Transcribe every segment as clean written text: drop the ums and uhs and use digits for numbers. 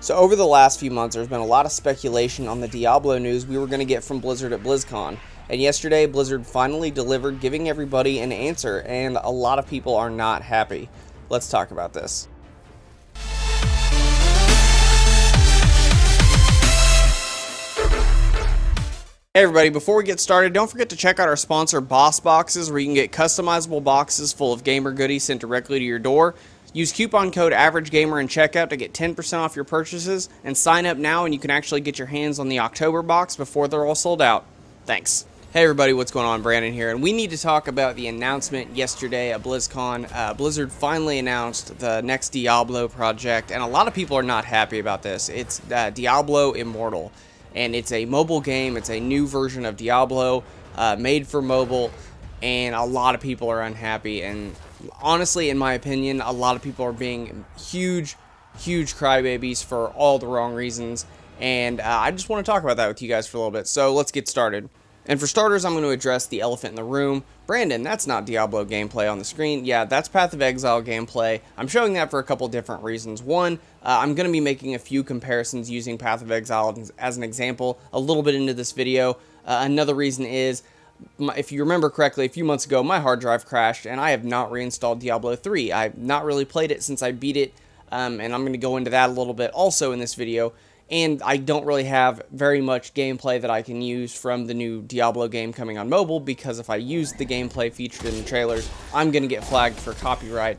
So over the last few months, there's been a lot of speculation on the Diablo news we were going to get from Blizzard at Blizzcon. And yesterday, Blizzard finally delivered, giving everybody an answer, and a lot of people are not happy. Let's talk about this. Hey everybody, before we get started, don't forget to check out our sponsor, Boss Boxes, where you can get customizable boxes full of gamer goodies sent directly to your door. Use coupon code AverageGamer in checkout to get 10% off your purchases, and sign up now and you can actually get your hands on the October box before they're all sold out. Thanks. Hey everybody, what's going on? Brandon here, and we need to talk about the announcement yesterday at BlizzCon. Blizzard finally announced the next Diablo project, and a lot of people are not happy about this. It's Diablo Immortal, and it's a mobile game. It's a new version of Diablo made for mobile, and a lot of people are unhappy. And honestly, in my opinion, a lot of people are being huge crybabies for all the wrong reasons, and I just want to talk about that with you guys for a little bit. So let's get started. And for starters, I'm going to address the elephant in the room. Brandon, that's not Diablo gameplay on the screen. Yeah, that's Path of Exile gameplay. I'm showing that for a couple different reasons. One, I'm going to be making a few comparisons using Path of Exile as an example a little bit into this video. Another reason is, if you remember correctly, a few months ago, my hard drive crashed, and I have not reinstalled Diablo 3. I've not really played it since I beat it, and I'm going to go into that a little bit also in this video. And I don't really have very much gameplay that I can use from the new Diablo game coming on mobile, because if I use the gameplay featured in the trailers, I'm going to get flagged for copyright.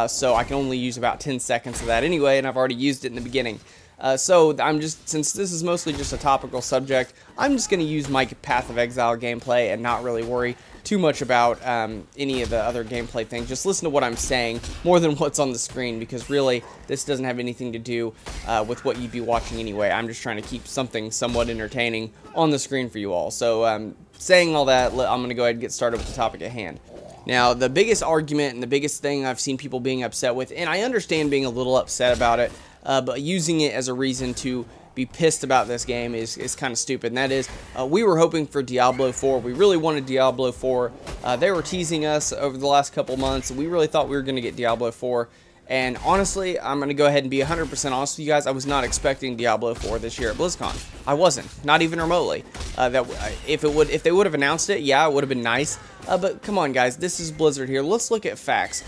So I can only use about 10 seconds of that anyway, and I've already used it in the beginning. So since this is mostly just a topical subject, I'm just going to use my Path of Exile gameplay and not really worry too much about any of the other gameplay things. Just listen to what I'm saying more than what's on the screen, because really this doesn't have anything to do with what you'd be watching anyway. I'm just trying to keep something somewhat entertaining on the screen for you all. So saying all that, I'm going to go ahead and get started with the topic at hand. Now, the biggest argument and the biggest thing I've seen people being upset with, and I understand being a little upset about it, but using it as a reason to be pissed about this game is kind of stupid. And that is, we were hoping for Diablo 4. We really wanted Diablo 4. They were teasing us over the last couple months, and we really thought we were going to get Diablo 4. And honestly, I'm going to go ahead and be 100% honest with you guys. I was not expecting Diablo 4 this year at BlizzCon. I wasn't, not even remotely. If they would have announced it, yeah, it would have been nice. But come on, guys, this is Blizzard here. Let's look at facts.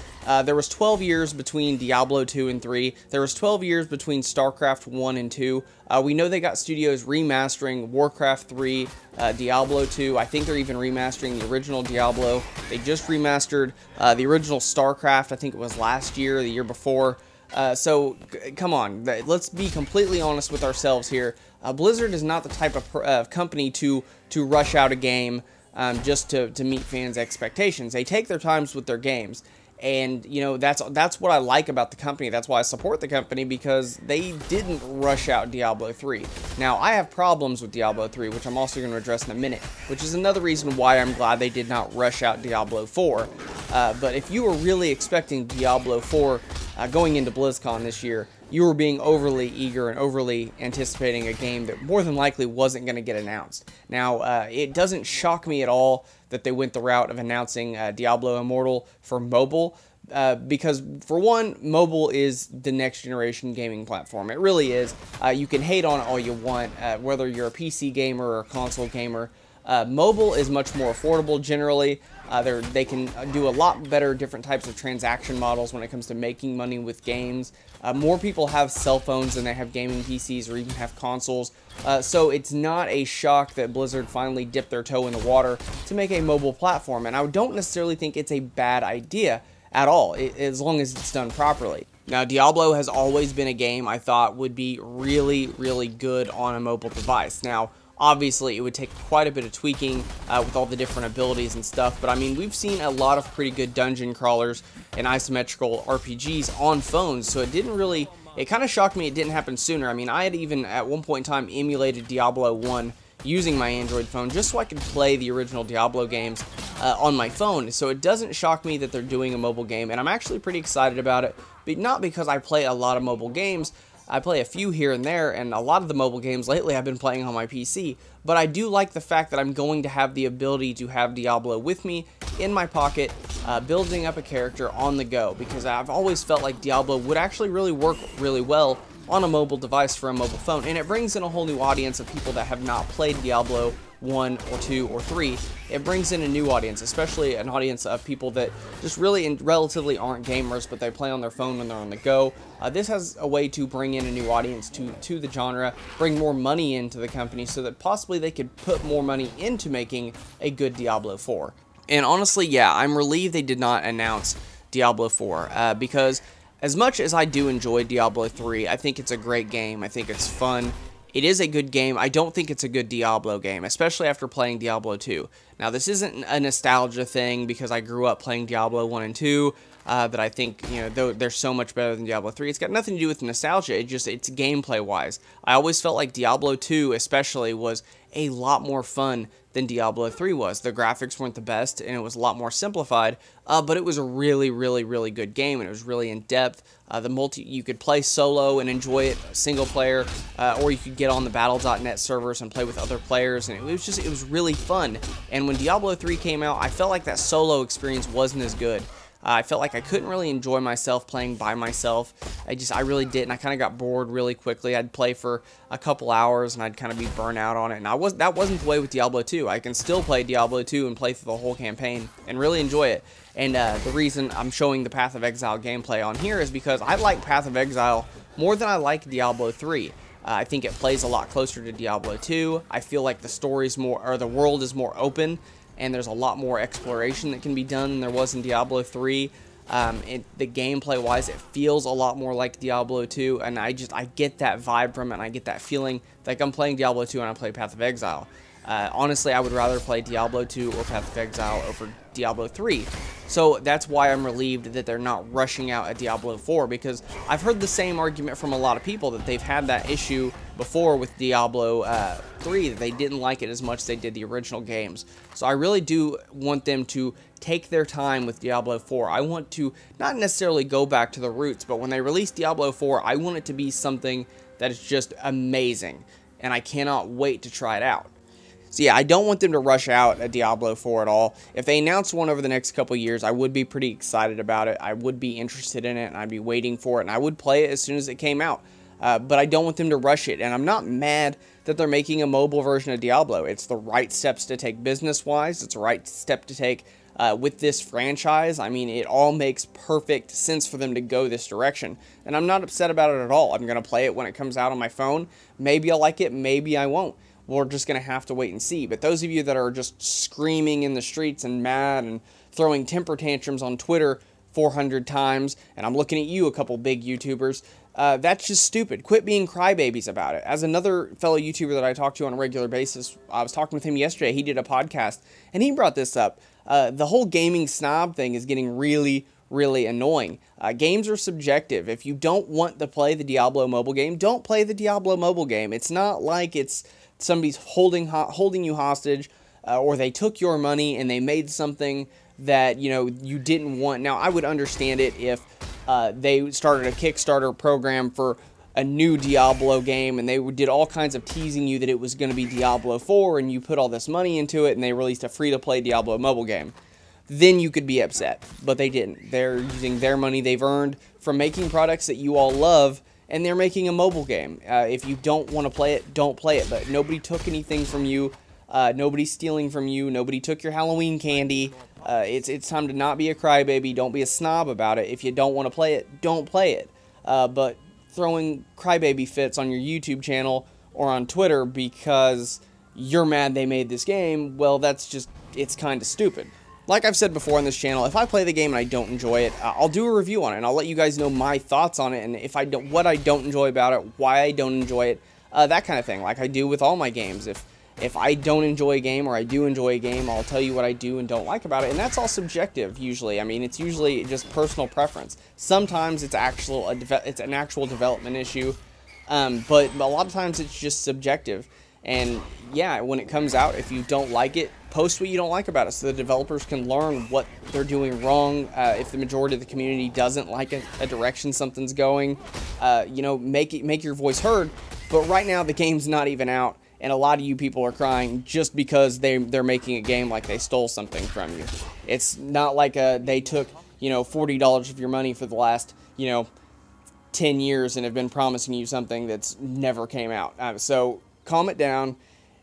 There was 12 years between Diablo 2 and 3. There was 12 years between StarCraft 1 and 2. We know they got studios remastering Warcraft 3, Diablo 2. I think they're even remastering the original Diablo. They just remastered the original StarCraft. I think it was last year or the year before. So come on, let's be completely honest with ourselves here. Blizzard is not the type of company to rush out a game just to meet fans' expectations. They take their times with their games. And, you know, that's what I like about the company. That's why I support the company, because they didn't rush out Diablo 3. Now, I have problems with Diablo 3, which I'm also going to address in a minute, which is another reason why I'm glad they did not rush out Diablo 4. But if you were really expecting Diablo 4 going into BlizzCon this year, you were being overly eager and overly anticipating a game that more than likely wasn't going to get announced. Now, it doesn't shock me at all that they went the route of announcing Diablo Immortal for mobile, because for one, mobile is the next generation gaming platform. It really is. You can hate on it all you want, whether you're a PC gamer or a console gamer. Mobile is much more affordable generally. They can do a lot better different types of transaction models when it comes to making money with games. More people have cell phones than they have gaming PCs or even have consoles. So it's not a shock that Blizzard finally dipped their toe in the water to make a mobile platform. And I don't necessarily think it's a bad idea at all, as long as it's done properly. Now, Diablo has always been a game I thought would be really good on a mobile device. Now, obviously, it would take quite a bit of tweaking with all the different abilities and stuff, but I mean, we've seen a lot of pretty good dungeon crawlers and isometrical RPGs on phones, so it kind of shocked me it didn't happen sooner. I mean, I had even at one point in time emulated Diablo 1 using my Android phone just so I could play the original Diablo games on my phone, so it doesn't shock me that they're doing a mobile game, and I'm actually pretty excited about it, but not because I play a lot of mobile games. I play a few here and there, and a lot of the mobile games lately I've been playing on my PC, but I do like the fact that I'm going to have the ability to have Diablo with me in my pocket, building up a character on the go, because I've always felt like Diablo would actually really work really well on a mobile device for a mobile phone, and it brings in a whole new audience of people that have not played Diablo 1 or 2 or 3. It brings in a new audience, especially an audience of people that just really and relatively aren't gamers, but they play on their phone when they're on the go. This has a way to bring in a new audience to the genre, bring more money into the company so that possibly they could put more money into making a good Diablo 4. And honestly, yeah, I'm relieved they did not announce Diablo 4 because as much as I do enjoy Diablo 3, I think it's a great game. I think it's fun. It is a good game. I don't think it's a good Diablo game, especially after playing Diablo 2. Now, this isn't a nostalgia thing because I grew up playing Diablo 1 and 2, that I think, you know, they're so much better than Diablo 3. It's got nothing to do with nostalgia. It's gameplay-wise. I always felt like Diablo 2 especially was a lot more fun than Diablo 3 was. The graphics weren't the best, and it was a lot more simplified, but it was a really, really, really good game, and it was really in-depth. You could play solo and enjoy it, single player, or you could get on the Battle.net servers and play with other players, and it was really fun. And when Diablo 3 came out, I felt like that solo experience wasn't as good. I felt like I couldn't really enjoy myself playing by myself. I really didn't. I kind of got bored really quickly. I'd play for a couple hours and I'd kind of be burnt out on it. And that wasn't the way with Diablo 2. I can still play Diablo 2 and play through the whole campaign and really enjoy it. And the reason I'm showing the Path of Exile gameplay on here is because I like Path of Exile more than I like Diablo 3. I think it plays a lot closer to Diablo 2. I feel like the world is more open, and there's a lot more exploration that can be done than there was in Diablo 3. The gameplay-wise, it feels a lot more like Diablo 2, and I get that vibe from it, and I get that feeling like I'm playing Diablo 2 and I play Path of Exile. Honestly, I would rather play Diablo 2 or Path of Exile over Diablo 3. So that's why I'm relieved that they're not rushing out a Diablo 4, because I've heard the same argument from a lot of people that they've had that issue before with Diablo 3, that they didn't like it as much as they did the original games. So I really do want them to take their time with Diablo 4. I want to not necessarily go back to the roots, but when they release Diablo 4, I want it to be something that is just amazing, and I cannot wait to try it out. So yeah, I don't want them to rush out a Diablo 4 at all. If they announce one over the next couple years, I would be pretty excited about it. I would be interested in it, and I'd be waiting for it, and I would play it as soon as it came out. But I don't want them to rush it, and I'm not mad that they're making a mobile version of Diablo. It's the right steps to take business-wise. It's the right step to take with this franchise. I mean, it all makes perfect sense for them to go this direction, and I'm not upset about it at all. I'm going to play it when it comes out on my phone. Maybe I'll like it, maybe I won't. We're just going to have to wait and see. But those of you that are just screaming in the streets and mad and throwing temper tantrums on Twitter 400 times, and I'm looking at you, a couple big YouTubers, that's just stupid. Quit being crybabies about it. As another fellow YouTuber that I talk to on a regular basis, I was talking with him yesterday. He did a podcast, and he brought this up. The whole gaming snob thing is getting really, really annoying. Games are subjective. If you don't want to play the Diablo mobile game, don't play the Diablo mobile game. It's not like it's somebody's holding you hostage, or they took your money and they made something that, you know, you didn't want. Now, I would understand it if they started a Kickstarter program for a new Diablo game and they did all kinds of teasing you that it was going to be Diablo 4 and you put all this money into it and they released a free-to-play Diablo mobile game. Then you could be upset, but they didn't. They're using their money they've earned from making products that you all love, and they're making a mobile game. If you don't want to play it, don't play it. But nobody took anything from you. Nobody's stealing from you. Nobody took your Halloween candy. It's time to not be a crybaby. Don't be a snob about it. If you don't want to play it, don't play it. But throwing crybaby fits on your YouTube channel or on Twitter because you're mad they made this game, well, it's kind of stupid. Like I've said before on this channel, if I play the game and I don't enjoy it, I'll do a review on it, and I'll let you guys know my thoughts on it, and what I don't enjoy about it, why I don't enjoy it, that kind of thing, like I do with all my games. If I don't enjoy a game or I do enjoy a game, I'll tell you what I do and don't like about it, and that's all subjective usually. I mean, it's usually just personal preference. Sometimes it's an actual development issue, but a lot of times it's just subjective. And yeah, when it comes out, if you don't like it, post what you don't like about it so the developers can learn what they're doing wrong. If the majority of the community doesn't like a direction something's going, you know, make your voice heard. But right now the game's not even out, and a lot of you people are crying just because they're making a game like they stole something from you. It's not like they took, you know, $40 of your money for the last, you know, 10 years and have been promising you something that's never came out. So calm it down.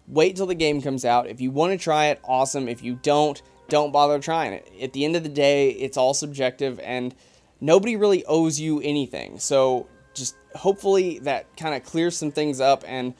Wait till the game comes out. If you want to try it, awesome. If you don't bother trying it. At the end of the day, it's all subjective, and nobody really owes you anything. So just hopefully that kind of clears some things up, and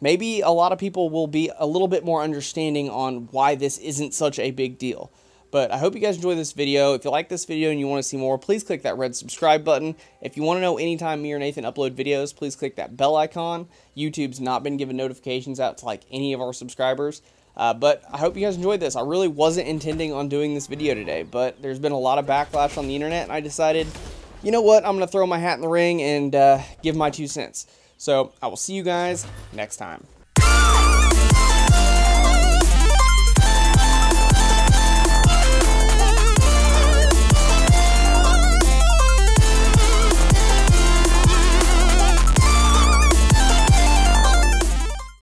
maybe a lot of people will be a little bit more understanding on why this isn't such a big deal. But I hope you guys enjoyed this video. If you like this video and you want to see more, please click that red subscribe button. If you want to know anytime me or Nathan upload videos, please click that bell icon. YouTube's not been giving notifications out to like any of our subscribers. But I hope you guys enjoyed this. I really wasn't intending on doing this video today, but there's been a lot of backlash on the internet, and I decided, you know what, I'm going to throw my hat in the ring and give my 2 cents. So I will see you guys next time.